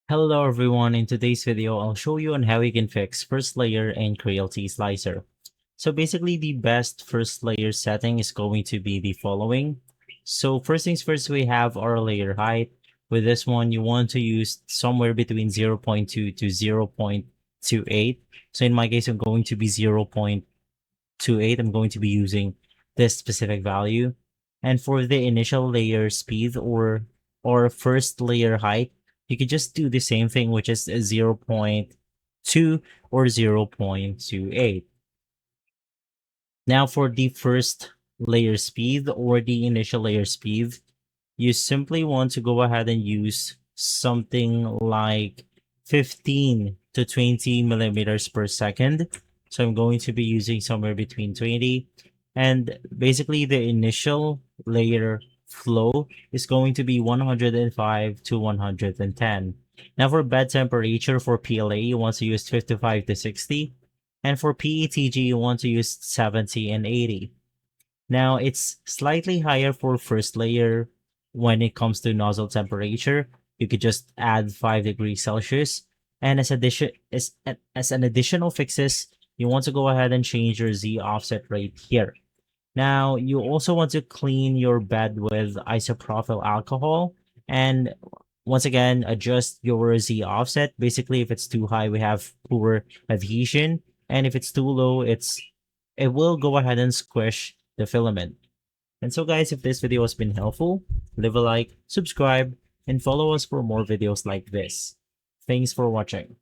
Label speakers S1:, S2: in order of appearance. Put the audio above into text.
S1: Hello everyone, in today's video, I'll show you on how you can fix first layer in Creality Slicer. So basically the best first layer setting is going to be the following. So first things first, we have our layer height. With this one, you want to use somewhere between 0.2 to 0.28. So in my case, I'm going to be 0.28. I'm going to be using this specific value. And for the initial layer speed or first layer height, you could just do the same thing, which is 0.2 or 0.28. Now for the first layer speed or the initial layer speed, you simply want to go ahead and use something like 15 to 20 millimeters per second. So I'm going to be using somewhere between 20. And basically the initial layer flow is going to be 105 to 110. Now for bed temperature for PLA, you want to use 55 to 60. And for PETG, you want to use 70 and 80. Now it's slightly higher for first layer when it comes to nozzle temperature. You could just add 5 degrees Celsius. And as an additional fixes, you want to go ahead and change your Z offset rate here. Now you also want to clean your bed with isopropyl alcohol and once again adjust your Z offset. Basically, if it's too high, we have poor adhesion, and if it's too low, it will go ahead and squish the filament. And so guys, if this video has been helpful, leave a like, subscribe, and follow us for more videos like this. Thanks for watching.